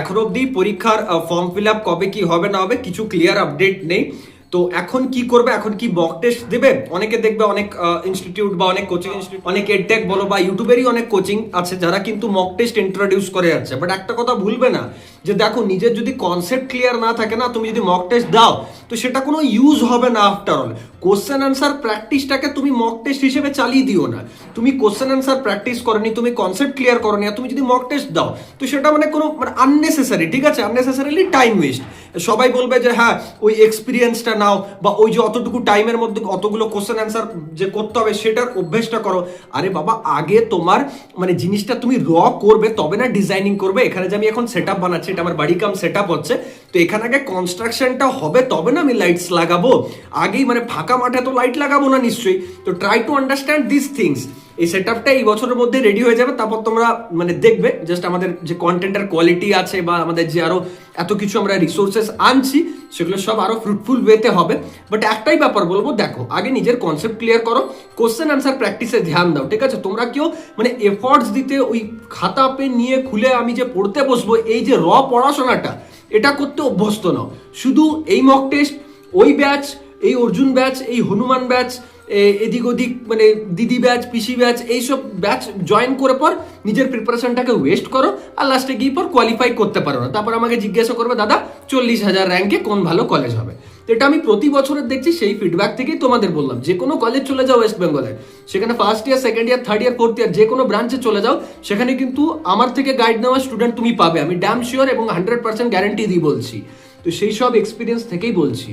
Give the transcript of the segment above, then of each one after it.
এখন অবধি পরীক্ষার ফর্ম ফিল আপ কবে কি হবে না হবে কিছু ক্লিয়ার আপডেট নেই। তো এখন কি করবে, এখন কি মক টেস্ট দেবে? অনেকে দেখবে অনেক ইনস্টিটিউট বা অনেক কোচিং ইনস্টিটিউট, অনেক এডটেক বলো বা ইউটিউবেরই অনেক কোচিং আছে যারা কিন্তু মক টেস্ট ইন্ট্রোডিউস করে যাচ্ছে। বাট একটা কথা ভুলবে না যে দেখো, নিজের যদি কনসেপ্ট ক্লিয়ার না থাকে না, তুমি যদি মক টেস্ট দাও তো সেটা কোনো ইউজ হবে না। আফটার অল কোশ্চেন অ্যান্সার প্র্যাকটিসটাকে তুমি মক টেস্ট হিসেবে চালিয়ে দিও না। তুমি কোশ্চেন অ্যান্সার প্র্যাকটিস করনি, তুমি কনসেপ্ট ক্লিয়ার করনি, আর তুমি যদি মক টেস্ট দাও তো সেটা মানে কোনো মানে আননেসেসারি, ঠিক আছে, আননেসেসারিলি টাইম ওয়েস্ট। সবাই বলবে যে হ্যাঁ ওই এক্সপিরিয়েন্সটা নাও, বা ওই যে অতটুকু টাইমের মধ্যে অতগুলো কোশ্চেন অ্যান্সার যে করতে হবে সেটার অভ্যেসটা করো। আরে বাবা, আগে তোমার মানে জিনিসটা তুমি র করবে তবে না ডিজাইনিং করবে। এখানে যে আমি এখন সেট আপ বানাচ্ছি, এটা আমার বাড়ি কাম সেট আপ হচ্ছে, তো এখানে আগে কনস্ট্রাকশনটা হবে তবে না আমি লাইটস লাগাবো। আগেই মানে ফাঁকা মাঠে তো লাইট লাগাবো না নিশ্চয়ই। তো try to understand this things. এই সেট আপটা এই বছরের মধ্যে রেডি হয়ে যাবে, তারপর তোমরা মানে দেখবে জাস্ট আমাদের যে কন্টেন্টের কোয়ালিটি আছে বা আমাদের যে আরো এত কিছু আমরা রিসোর্সেস আনছি সেগুলো সব আরো ফ্রুটফুল ওয়েতে হবে। বাট একটাই ব্যাপার বলবো, দেখো আগে নিজের কনসেপ্ট ক্লিয়ার করো, কোশ্চেন আনসার প্র্যাকটিসে ধ্যান দাও, ঠিক আছে? তোমরা কেউ মানে এফর্টস দিতে ওই খাতা পেন নিয়ে খুলে আমি যে পড়তে বসবো, এই যে র পড়াশোনাটা এটা করতে অভ্যস্ত নাও। শুধু এই মক টেস্ট, ওই ব্যাচ, এই অর্জুন ব্যাচ, এই হনুমান ব্যাচ, এদিক ওদিক মানে দিদি ব্যাচ, পিসি ব্যাচ, এইসব ব্যাচ জয়েন করে পর নিজের প্রিপারেশনটাকে ওয়েস্ট করো, আর লাস্টে গিয়ে পর কোয়ালিফাই করতে পারো না। তারপর আমাকে জিজ্ঞাসা করবে দাদা 40,000 র্যাঙ্কে কোন ভালো কলেজ হবে। তো এটা আমি প্রতি বছরের দেখছি, সেই ফিডব্যাক থেকেই তোমাদের বললাম যে কোনো কলেজ চলে যাও ওয়েস্ট বেঙ্গলে, সেখানে first year, second year, third year, fourth year যে কোনো ব্রাঞ্চে চলে যাও, সেখানে কিন্তু আমার থেকে গাইড নেওয়া স্টুডেন্ট তুমি পাবে, আমি ড্যাম শিওর এবং 100% গ্যারান্টি দিয়ে বলছি। তো সেই সব এক্সপিরিয়েন্স থেকেই বলছি,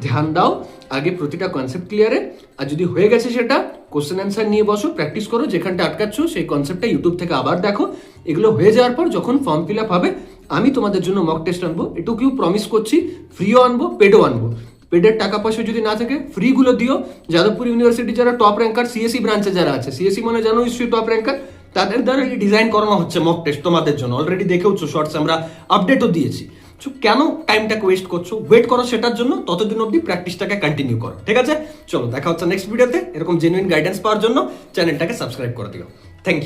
ধ্যান দাও আগে প্রতিটা কনসেপ্ট ক্লিয়ারে। আর যদি হয়ে গেছে সেটা কোশ্চেন অ্যান্সার নিয়ে বসো, প্র্যাকটিস করো, যেখানটা আটকাচ্ছ সেই কনসেপ্টটা ইউটিউব থেকে আবার দেখো। এগুলো হয়ে যাওয়ার পর যখন ফর্ম ফিল আপ হবে আমি তোমাদের জন্য মক টেস্ট আনবো, এটুকুও প্রমিস করছি। ফ্রিও আনবো, পেডও আনবো। পেডের টাকা পয়সা যদি না থাকে ফ্রিগুলো দিও। যাদবপুর ইউনিভার্সিটি যারা টপ র্যাঙ্কার, সিএসসি ব্রাঞ্চে যারা আছে, সিএসসি মানে জানো নিশ্চয়ই টপ র্যাঙ্কার, তাদের দ্বারা ডিজাইন করানো হচ্ছে মক টেস্ট তোমাদের জন্য। অলরেডি দেখেওছো শর্টস, আমরা আপডেটও দিয়েছি। সো কেন টাইমটাকে ওয়েস্ট করছো? ওয়েট করো সেটার জন্য, ততদিন অবধি প্র্যাকটিসটাকে কন্টিনিউ করো, ঠিক আছে? চলো দেখা হচ্ছে নেক্সট ভিডিওতে। এরকম জেনুইন গাইডেন্স পাওয়ার জন্য চ্যানেলটাকে সাবস্ক্রাইব করে দিও। Thank you.